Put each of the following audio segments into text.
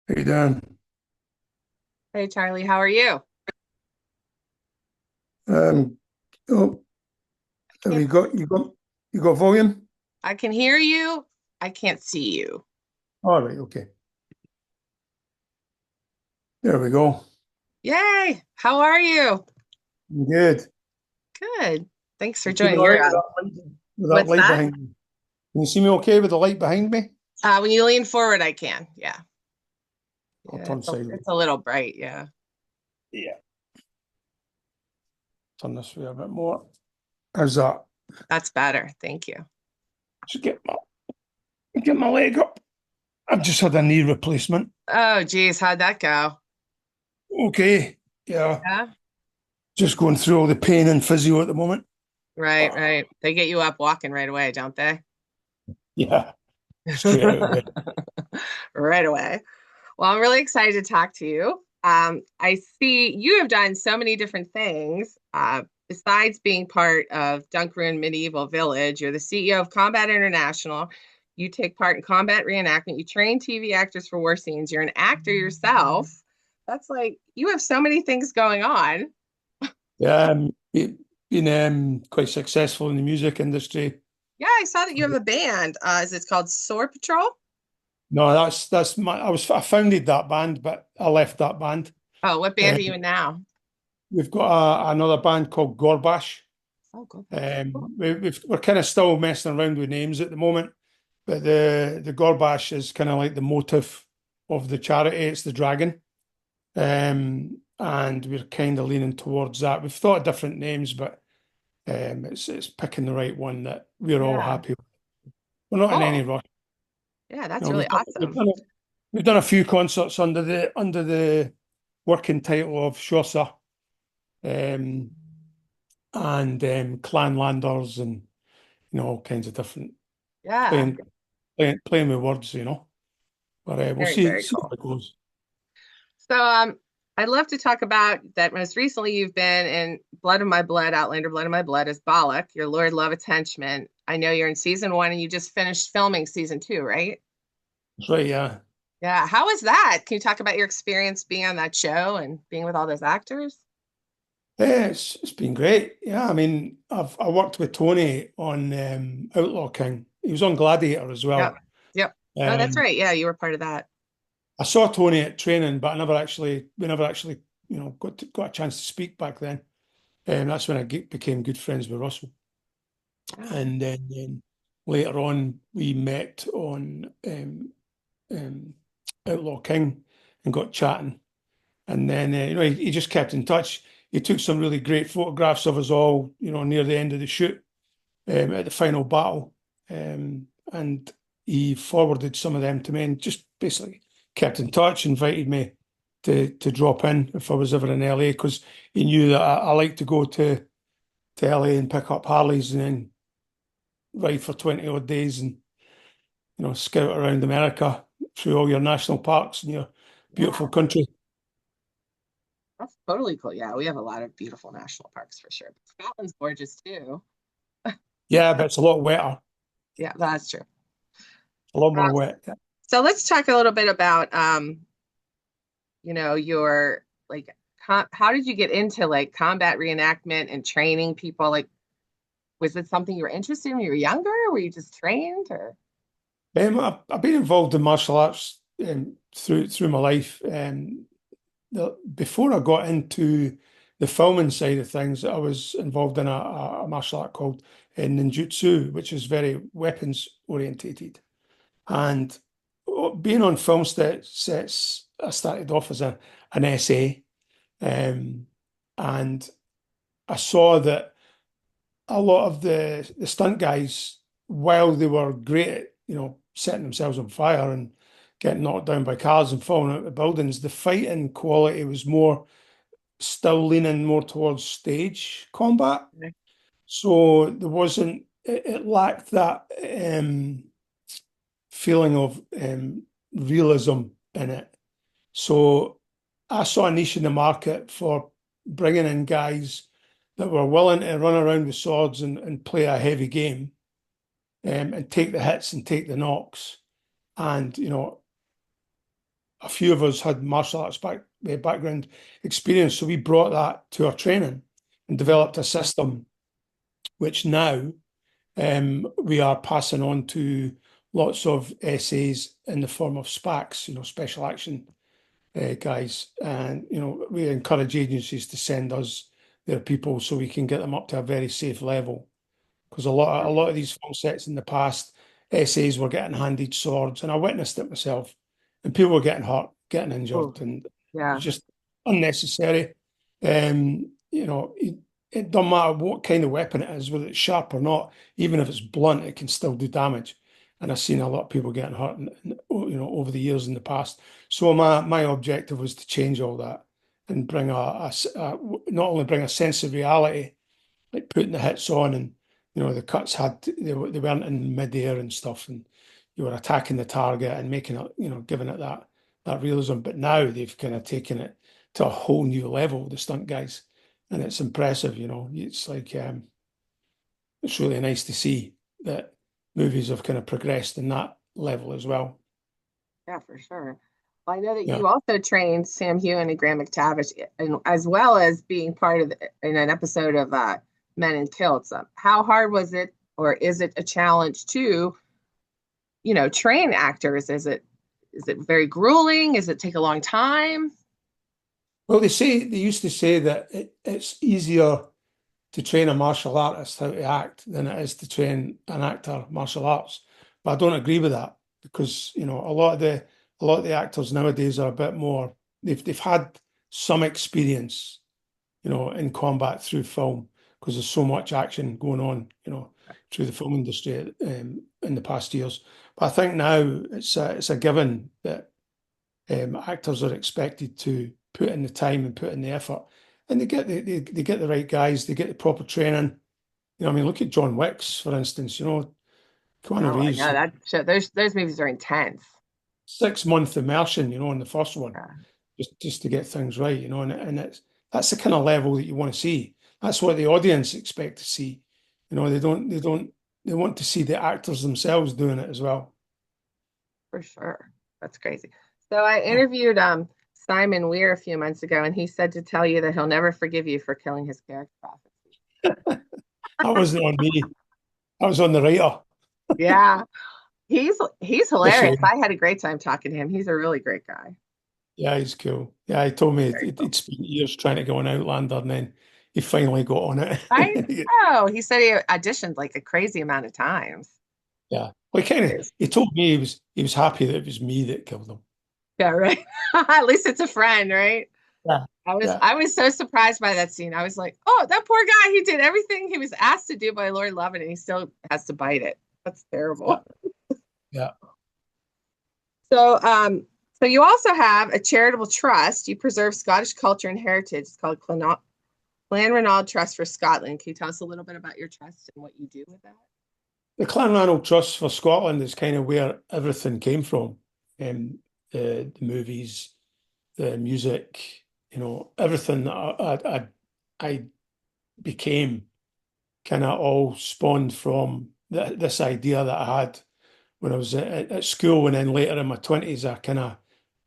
How you doing? Hey Charlie, how are you? Um, oh, I have can't, you got volume? I can hear you. I can't see you. All right, okay. There we go. Yay! How are you? Good. Good. Thanks for You see me joining. all You're right with that what's light that? behind me? Can you see me okay with the light behind me? When you lean forward, I can. Yeah. I'll Yeah, turn it's sideways. a little bright. Yeah. Yeah. Turn this way a bit more. How's that? That's better. Thank you. Just get my leg up. I've just had a knee replacement. Oh, geez, how'd that go? Okay. Yeah. Yeah. Just going through all the pain and physio at the moment. Right, right. They get you up walking right away, don't they? Yeah. Straight out of bed. Right away. Well, I'm really excited to talk to you. I see you have done so many different things. Besides being part of Dunkerun Medieval Village, you're the CEO of Combat International. You take part in combat reenactment. You train TV actors for war scenes. You're an actor yourself. That's like you have so many things going on. Yeah. Been quite successful in the music industry. Yeah, I saw that you have a band. Is it called Sword Patrol? No, that's my. I founded that band, but I left that band. Oh, what band Uh, are you in now? we've got another band called Gorbash. Oh, go bash. Cool. We're kind of still messing around with names at the moment, but the Gorbash is kind of like the motive of the charity. It's the dragon, and we're kind of leaning towards that. We've thought of different names, but it's picking the right one that we're all Yeah, happy with. We're not in any cool. rush. Yeah, You that's know, really we've awesome. done we've done a few concerts under the working title of Shossa, um, and Clanlanders, and all kinds of different Yeah, playing with words, But we'll very, see very see cool. how it goes. So, I'd love to talk about that. Most recently, you've been in Blood of My Blood, Outlander Blood of My Blood as Balak, your Lord Lovett's henchman. I know you're in season one and you just finished filming season two, right? That's right, yeah. Yeah. How was that? Can you talk about your experience being on that show and being with all those actors? Yeah, it's been great. Yeah, I mean, I worked with Tony on Outlaw King. He was on Gladiator as Yep. well. Yep. Oh, that's Um, right. Yeah, you were part of that. I saw Tony at training, but we never actually, got a chance to speak back then. That's when became good friends with Russell. Yeah. And then later on, we met on um, Outlaw King and got chatting. And then, he just kept in touch. He took some really great photographs of us all, near the end of the shoot, at the final battle. And he forwarded some of them to me and just basically kept in touch, invited me to drop in if I was ever in LA, because he knew that I like to go to LA and pick up Harleys and then ride for 20 odd days and scout around America through all your national parks and your Yeah. beautiful country. That's totally cool. Yeah, we have a lot of beautiful national parks for sure. Scotland's gorgeous too. Yeah, but it's a lot wetter, Yeah, that's true. a lot more Uh, wet. so let's talk a little bit about your like how did you get into like combat reenactment and training people? Like, was it something you were interested in when you were younger? Were you just trained or? I've been involved in martial arts through my life. Before I got into the filming side of things, I was involved in a martial art called ninjutsu, which is very weapons orientated. And being on film sets, I started off as an SA, um, and I saw that a lot of the stunt guys, while they were great at, setting themselves on fire and getting knocked down by cars and falling out of buildings, the fighting quality was more still leaning more towards stage combat. So there wasn't it lacked that feeling of realism in it. So I saw a niche in the market for bringing in guys that were willing to run around with swords and play a heavy game, and take the hits and take the knocks. And, a few of us had martial arts background experience, so we brought that to our training and developed a system which now we are passing on to lots of essays in the form of SPACs, special action guys, and we encourage agencies to send us their people so we can get them up to a very safe level. Because a lot of these film sets in the past, essays were getting handed swords, and I witnessed it myself, and people were getting hurt, getting Oh, injured, and it was yeah, just unnecessary. It doesn't matter what kind of weapon it is, whether it's sharp or not, even if it's blunt, it can still do damage. And I've seen a lot of people getting hurt, over the years in the past. So my objective was to change all that and bring not only bring a sense of reality, like putting the hits on, and the cuts they weren't in midair and stuff, and you were attacking the target and making it, giving it that realism. But now they've kind of taken it to a whole new level, the stunt guys, and it's impressive. It's like it's really nice to see that movies have kind of progressed in that level as well. yeah, for sure. Well, I know that Yeah. you also trained Sam Heughan and Graham McTavish, and as well as being part of in an episode of Men in Kilts. How hard was it, or is it a challenge to, train actors? Is it very grueling? Is it take a long time? Well, they used to say that it's easier to train a martial artist how to act than it is to train an actor martial arts. But I don't agree with that because a lot of the actors nowadays are a bit more, they've had some experience, in combat through film because there's so much action going on, through the film industry in the past years. But I think now it's a given that actors are expected to put in the time and put in the effort, and they get the right guys, they get the proper training. I mean, look at John Wicks, for instance. Keanu Oh, I Reeves, know that show. Those movies are intense. 6 month immersion, in the first one, Yeah, just to get things right, and that's the kind of level that you want to see. That's what the audience expect to see. They want to see the actors themselves doing it as well. for sure. That's crazy. So I Yeah. interviewed Simon Weir a few months ago, and he said to tell you that he'll never forgive you for killing his character prophet. That wasn't on me. I was on the writer. Yeah, he's A hilarious. shame. I had a great time talking to him. He's a really great guy. Yeah, he's cool. Yeah, he told me Very cool. he'd spent years trying to go on Outlander, and then he finally got on I it. know. He said he auditioned like a crazy amount of times. Yeah. Well, Yes. he told me he was happy that it was me that killed him. Yeah, right. At least it's a friend, right? Yeah. I was Yeah. I was so surprised by that scene. I was like, oh, that poor guy, he did everything he was asked to do by Lord Lovett and he still has to bite it. That's Yeah. terrible. Yeah. So so you also have a charitable trust. You preserve Scottish culture and heritage. It's called Clan Trust for Scotland. Can you tell us a little bit about your trust and what you do with that? The Clanranald Trust for Scotland is kind of where everything came from. The movies, the music, everything that I became kind of all spawned from this idea that I had when I was at school, and then later in my 20s, I kind of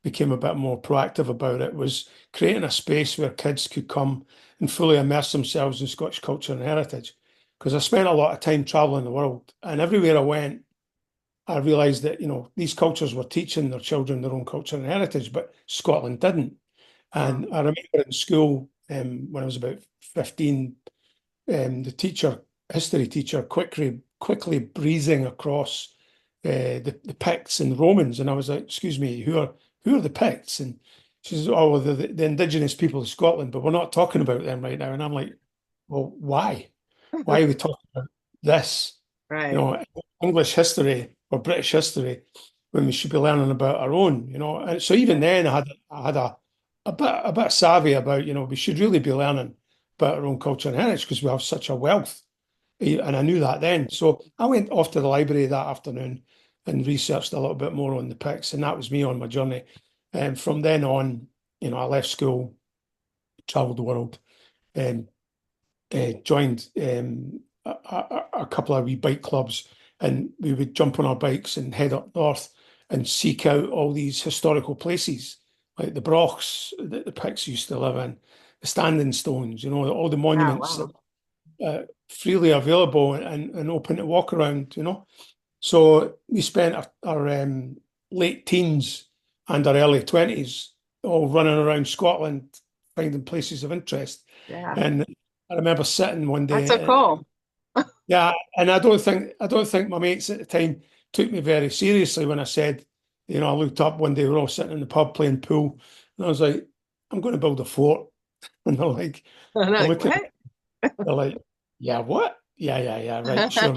became a bit more proactive about it, was creating a space where kids could come and fully immerse themselves in Scottish culture and heritage. Because I spent a lot of time traveling the world, and everywhere I went, I realized that, these cultures were teaching their children their own culture and heritage, but Scotland didn't. Mm, And I remember in school, when I was about 15, the history teacher, quickly breezing across the Picts and Romans, and I was like, "Excuse me, who are the Picts?" And she says, "Oh, well, the indigenous people of Scotland, but we're not talking about them right now." And I'm like, "Well, why? Why are we talking about this? You right. know, English history or British history when we should be learning about our own? And so even then, I had a bit savvy about, we should really be learning about our own culture and heritage because we have such a wealth. And I knew that then. So I went off to the library that afternoon and researched a little bit more on the Picts, and that was me on my journey. And from then on, I left school, traveled the world, and joined a couple of wee bike clubs, and we would jump on our bikes and head up north and seek out all these historical places, like the Brochs that the Picts used to live in, the Standing Stones, all the Oh, monuments that wow. freely available and open to walk around, So we spent our late teens and our early 20s all running around Scotland, finding places of interest. Yeah. And I remember sitting one That's so day, cool. yeah, and I don't think my mates at the time took me very seriously when I said, I looked up one day, we were all sitting in the pub playing pool, and I was like, I'm going to build a fort. And And they're they're like, looking, what? they're like, yeah, what? Yeah, yeah, yeah, right, sure.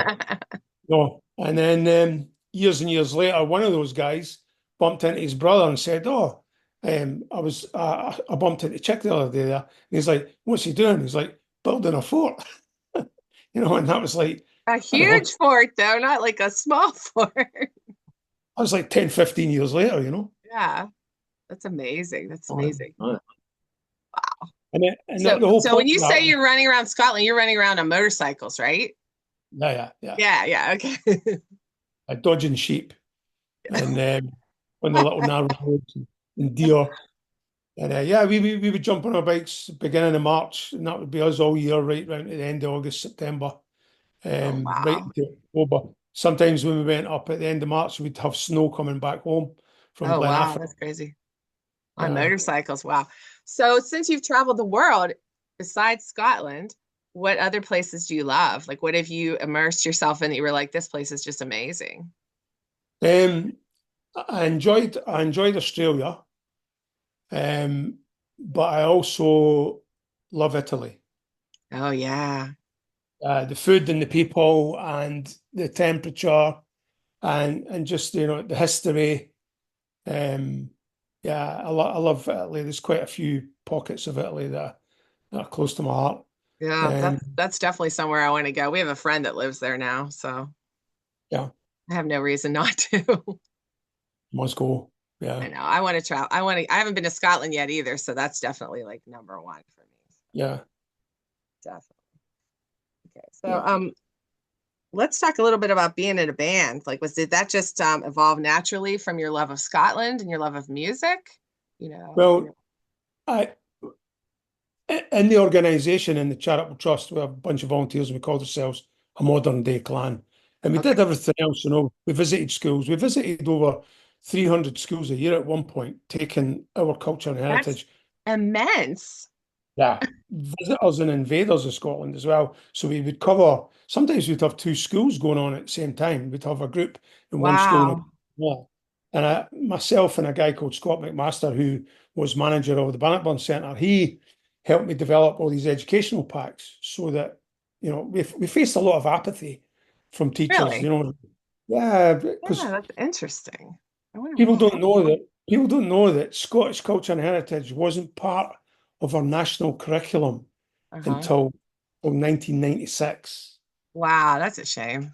No. And then years and years later, one of those guys bumped into his brother and said, "Oh, I bumped into Chick the other day there." And he's like, "What's he doing?" He's like, "Building a fort." And that was like, A I don't know, huge fort, though, not like a small fort. I was like 10, 15 years later. Yeah, that's amazing. That's amazing. Right. And the, So, the whole so when point you of that say was, you're running around Scotland, you're running around on motorcycles, right? yeah, yeah, yeah, Yeah, yeah, okay. dodging sheep and on the little narrow roads and deer. And yeah, we would jump on our bikes beginning of March, and that would be us all year, right round to the end of August, September, Oh, right wow. into October. Sometimes when we went up at the end of March, we'd have snow coming back home from Oh, wow. Glenafton. That's crazy. On Yeah. motorcycles. Wow. So, since you've traveled the world, besides Scotland, what other places do you love? Like, what have you immersed yourself in that you were like, this place is just amazing? Um, I enjoyed Australia, um, but I also love Italy. Oh, yeah. The food and the people and the temperature and just the history. Yeah, I love Italy. There's quite a few pockets of Italy that are close to my heart. Yeah, Um, that's definitely somewhere I want to go. We have a friend that lives there now, so yeah, I have no reason not to. must go. I Yeah, know. I want to travel. I haven't been to Scotland yet either, so that's definitely like number one for me. yeah, Definitely. Okay. So yeah. let's talk a little bit about being in a band. Like did that just evolve naturally from your love of Scotland and your love of music? You know, Well, I in the organisation in the charitable trust, we have a bunch of volunteers, and we called ourselves a modern day clan. And we okay. did everything else. We visited schools. We visited over 300 schools a year at one point, taking our culture and That's heritage. immense. Yeah, visitors and invaders of Scotland as well. So we would cover, sometimes we'd have two schools going on at the same time. We'd have a group in one school and a Wow. yeah. And myself and a guy called Scott McMaster, who was manager of the Bannockburn Centre, he helped me develop all these educational packs so that, we faced a lot of apathy from teachers, Really? yeah, Yeah, because that's interesting. I wonder people why. don't know that people don't know that Scottish culture and heritage wasn't part of our national curriculum Uh-huh. until 1996. Wow, that's a shame.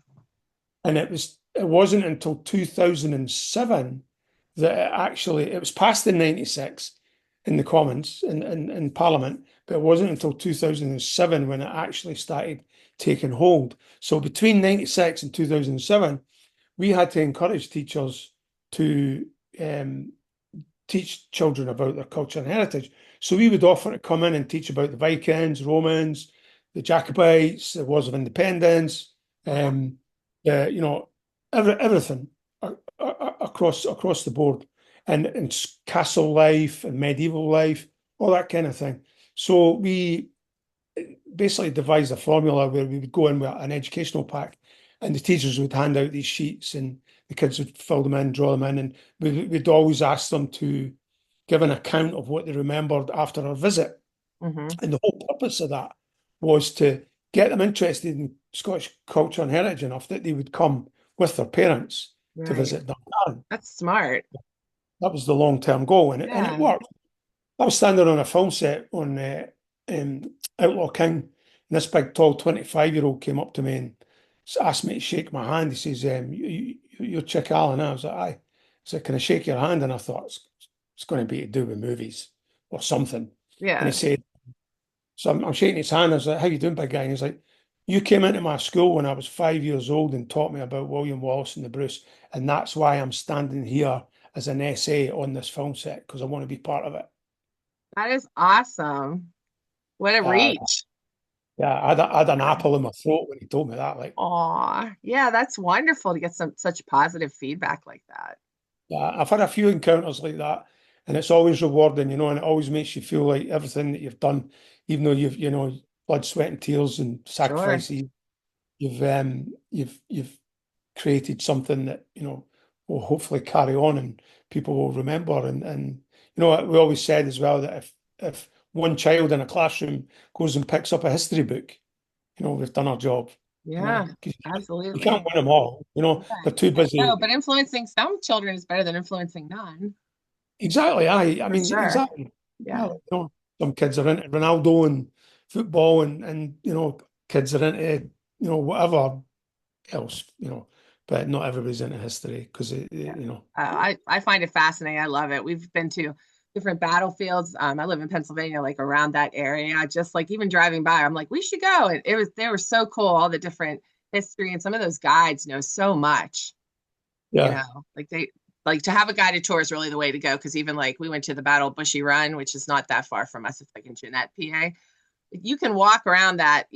And it wasn't until 2007 that it was passed in 96 in the Commons in Parliament, but it wasn't until 2007 when it actually started taking hold. So between 96 and 2007, we had to encourage teachers to um, teach children about their culture and heritage. So we would offer to come in and teach about the Vikings, Romans, the Jacobites, the Wars of Independence, Wow. um, you know, everything across the board, and castle life and medieval life, all that kind of thing. So we basically devised a formula where we would go in with an educational pack, and the teachers would hand out these sheets, and the kids would fill them in, draw them in, and we'd always ask them to give an account of what they remembered after our visit. Hmm. And the whole purpose of that was to get them interested in Scottish culture and heritage enough that they would come with their parents to Right. visit Dungarvan. That's smart. That was the long-term goal, and it Yeah. worked. I was standing on a film set on um, Outlaw King, and this big, tall 25-year-old came up to me and asked me to shake my hand. He says, you're Chick Allan. I was like, aye. He said, can I shake your hand? And I thought, it's going to be to do with movies or something. And he Yeah. said, so I'm shaking his hand. I was like, how you doing, big guy? And he's like, you came into my school when I was 5 years old and taught me about William Wallace and the Bruce, and that's why I'm standing here as an essay on this film set because I want to be part of it. That is awesome. What a Uh, reach. yeah, I had an apple in my throat when he told me that. Like, Aw, yeah, that's wonderful to get some such positive feedback like that. yeah, I've had a few encounters like that, and it's always rewarding, and it always makes you feel like everything that you've done, even though blood, sweat, and tears and Sure. sacrifices, you've created something that will hopefully carry on and people will remember. And we always said as well that if one child in a classroom goes and picks up a history book, we've done our job. Yeah, 'Cause you absolutely. can't win them all. They're Right. too No, busy. but influencing some children is better than influencing none, Exactly. I for mean, sure. exactly. Yeah, Exactly. Some kids are into Ronaldo and football, and kids are into whatever else, but not everybody's into history because yeah. you know. I find it fascinating. I love it. We've been to different battlefields. I live in Pennsylvania, like around that area. Just like even driving by, I'm like, we should go. And they were so cool, all the different history, and some of those guides know so much. You Yeah, know, like to have a guided tour is really the way to go. Because even like we went to the Battle of Bushy Run, which is not that far from us. It's like in Jeanette, PA. You can walk around that,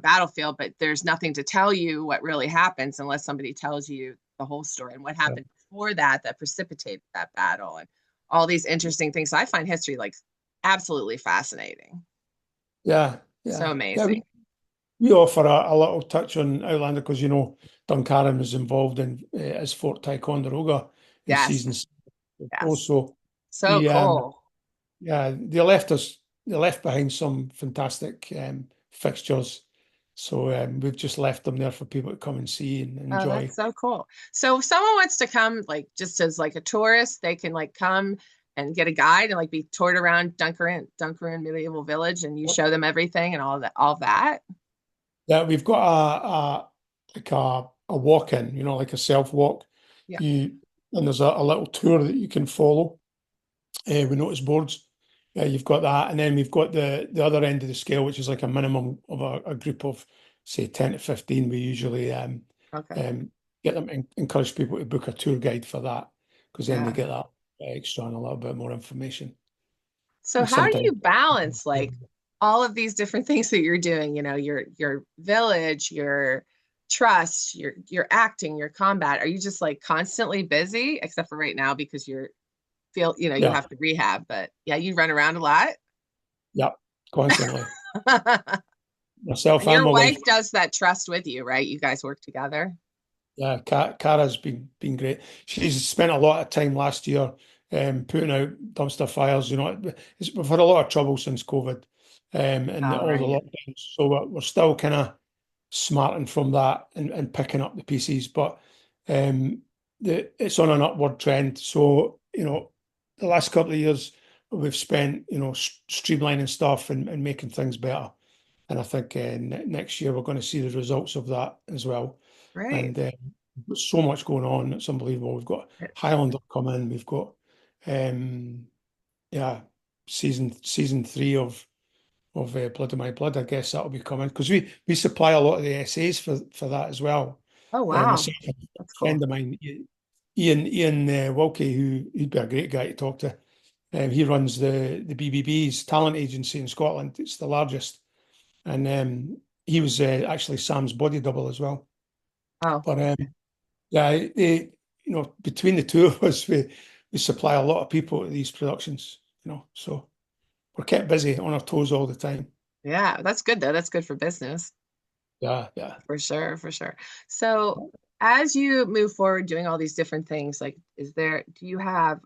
battlefield, but there's nothing to tell you what really happens unless somebody tells you the whole story and what yeah, happened before that precipitated that battle and all these interesting things. I find history like absolutely fascinating. yeah, So yeah. Yeah, amazing. we offer a little touch on Outlander because Duncarron was involved in as Fort Ticonderoga in Yes. seasons. Yes. Also, So we cool. yeah, they left behind some fantastic fixtures. So we've just left them there for people to come and see and Oh, that's enjoy. so cool. So if someone wants to come like just as like a tourist, they can like come and get a guide and like be toured around Dunkerin Medieval Village and you show them everything and all that. Yeah, we've got like a walk-in, like a self-walk. Yeah. You and there's a little tour that you can follow with notice boards. You've got that, and then we've got the other end of the scale, which is like a minimum of a group of say 10 to 15. We usually Okay. um, get them encourage people to book a tour guide for that because then they Yeah. get that extra and a little bit more information. So And how do sometimes, you balance like all of these different things that you're doing, your village, your trust, your acting, your combat? Are you just like constantly busy except for right now because you yeah, have to rehab, but yeah, you run around a lot. yeah, constantly. And Myself and your my wife. wife does that trust with you, right? You guys work together. Yeah, Cara's been great. She's spent a lot of time last year putting out dumpster fires. We've had a lot of trouble since COVID and All all the right. lockdowns. So we're still kind of smarting from that and picking up the pieces. But it's on an upward trend. So, the last couple of years we've spent, streamlining stuff and making things better. And I think next year we're going to see the results of that as well. Great. And there's so much going on. It's unbelievable. We've got Highlander coming. We've got um, yeah, season three of Blood of My Blood. I guess that'll be coming because we supply a lot of the essays for that as well. Oh, wow. Myself and a That's friend cool. of mine, Ian Wilkie, he'd be a great guy to talk to. He runs the BBB's talent agency in Scotland. It's the largest, and he was actually Sam's body double as well. Oh, But okay. yeah, between the two of us, we supply a lot of people to these productions, so we're kept busy on our toes all the time. Yeah, that's good though. That's good for business. Yeah, yeah. For sure, for sure. So as you move forward doing all these different things, like do you have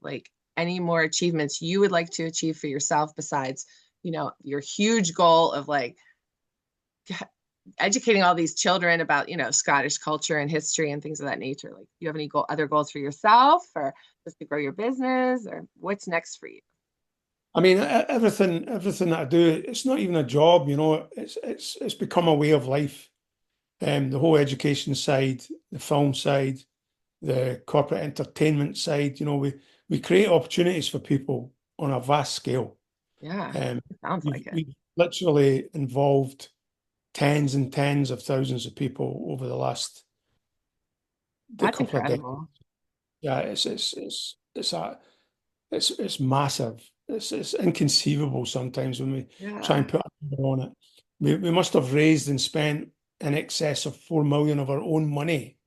like any more achievements you would like to achieve for yourself besides, your huge goal of like educating all these children about, Scottish culture and history and things of that nature? Like, do you have any other goals for yourself or just to grow your business or what's next for you? I mean, everything that I do, it's not even a job, it's become a way of life. The whole education side, the film side, the corporate entertainment side, we create opportunities for people on a vast scale. Yeah, Um, it sounds like it. we've literally involved tens and tens of thousands of people over the last That's couple of decades. incredible. Yeah, it's massive. It's inconceivable sometimes when we try Yeah. and put a number on it. We must have raised and spent in excess of 4 million of our own money,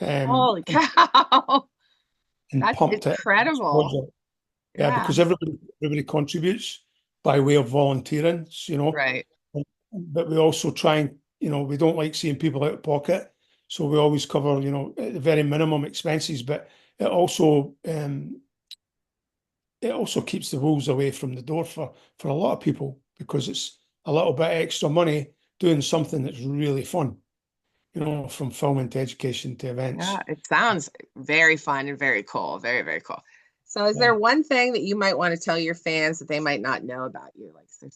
um, Holy and, cow. and That's pumped it into this incredible. project. Yeah, Yeah. because everybody contributes by way of volunteering, Right. but we also try and, we don't like seeing people out of pocket. So we always cover, at the very minimum expenses, but it also um, it also keeps the wolves away from the door for a lot of people because it's a little bit extra money doing something that's really fun, from filming to education to Yeah, events. it sounds very fun and very cool. Very, very cool. So is Yeah. there one thing that you might want to tell your fans that they might not know about you? Like, is there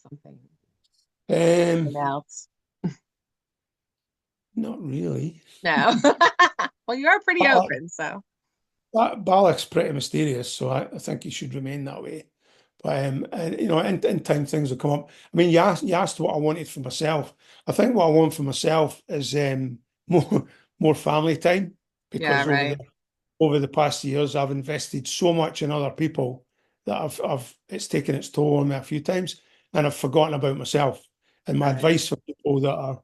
Um, something else? Not really. No. Well, you are pretty Balak, open, so Balak's pretty mysterious, so I think he should remain that way. But and in time things will come up. I mean, you asked what I wanted for myself. I think what I want for myself is more more family time yeah, because right. over the past years I've invested so much in other people that I've it's taken its toll on me a few times, and I've forgotten about myself. And my Right. advice for people that are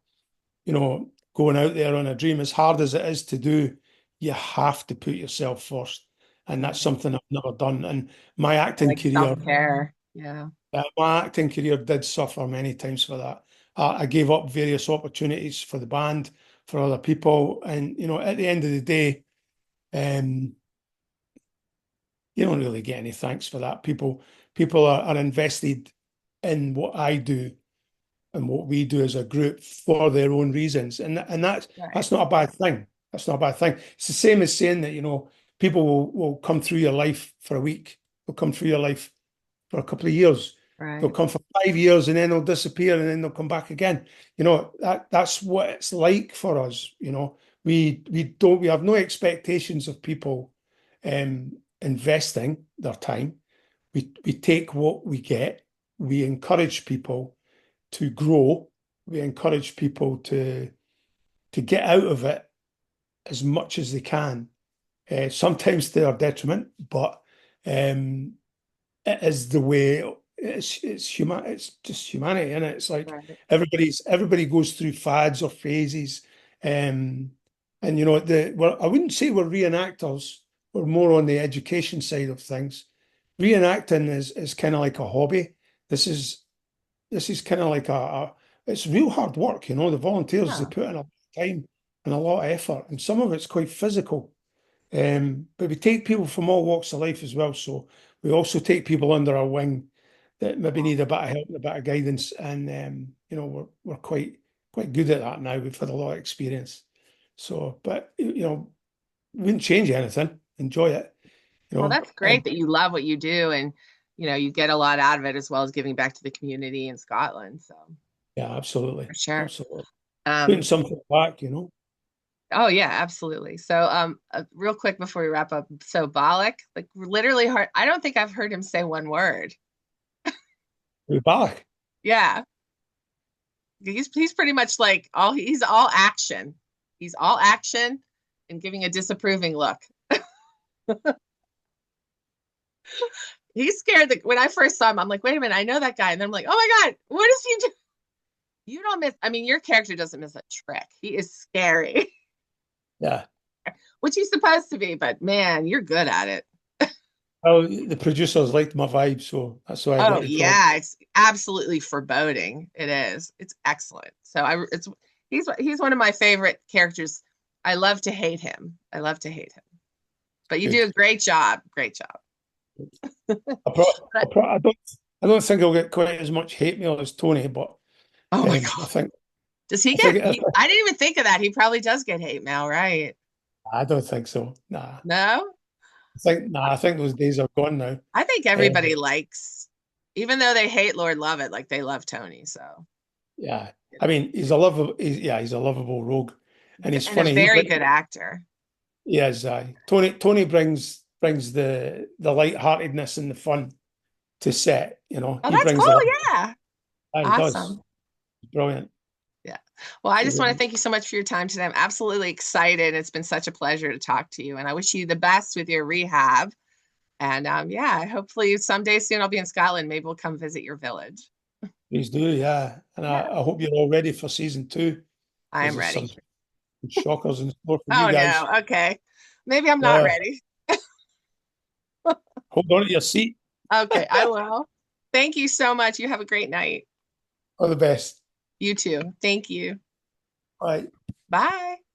going out there on a dream, as hard as it is to do, you have to put yourself first. And that's Right. something I've never done. And my I acting like career, self-care. Yeah. my acting career did suffer many times for that. I gave up various opportunities for the band, for other people. And, at the end of the day, um, you don't really get any thanks for that. People are invested in what I do and what we do as a group for their own reasons. And Right. that's not a bad thing. That's not a bad thing. It's the same as saying that, people will come through your life for a week, they'll come through your life for a couple of years. They'll Right. come for 5 years and then they'll disappear and then they'll come back again. That's what it's like for us. We have no expectations of people investing their time. We take what we get. We encourage people to grow. We encourage people to get out of it as much as they can. Sometimes to their detriment, but um, it is the way. It's human. It's just humanity, and it's like Right. everybody goes through fads or phases, um, and I wouldn't say we're reenactors. We're more on the education side of things. Reenacting is kind of like a hobby. This is this is kind of like it's real hard work, the volunteers, they Yeah. put in a lot of time and a lot of effort, and some of it's quite physical. But we take people from all walks of life as well. So we also take people under our wing that maybe need a bit of help and a bit of guidance. And we're quite good at that now. We've had a lot of experience. So, but wouldn't change anything. Enjoy it, Well, that's and great that you love what you do and you get a lot out of it as well as giving back to the community in Scotland. So yeah, absolutely, for sure. absolutely putting Um, something back. oh yeah, absolutely. So real quick before we wrap up, so Balak, like literally hard, I don't think I've heard him say one word. We're back. Yeah. He's pretty much like he's all action. He's all action and giving a disapproving look. He's scared that when I first saw him, I'm like, wait a minute, I know that guy. And then I'm like, oh my God, what does he do? You don't miss, I mean, your character doesn't miss a trick. He is scary, Yeah. which he's supposed to be, but man, you're good at it. Well, the producers liked my vibe, so that's why I Oh got the job. yeah, it's absolutely foreboding. It is. It's excellent. So he's one of my favorite characters. I love to hate him. I love to hate him. But you do Good. a great job. Great job. But, I don't think I'll get quite as much hate mail as Tony, but oh my I God. think Does he I think get I didn't even think of that. He probably does get hate mail, right? I don't think so. Nah, No? I think those days are gone now. I think everybody likes, even though they hate Lord Lovett, like they love Tony. So, Yeah, I mean he's a lovable rogue, and he's and a funny. very good actor. He is. Tony brings the lightheartedness and the fun to set. Oh, He that's brings cool. the light. Yeah. He does. Awesome. Brilliant. Yeah. Well, I So just want to thank you so much for your time today. I'm absolutely excited. It's been such a pleasure to talk to you, and I wish you the best with your rehab. And yeah, hopefully someday soon I'll be in Scotland. Maybe we'll come visit your village. please do, yeah. And Yeah, I hope you're all ready for season two I because am there's ready. some shockers in store for you Oh no. guys. Okay. Maybe I'm not Yeah, ready. hold on to your seat. Okay, I will. Thank you so much. You have a great night. All the best. You too. Thank you. Bye. Bye.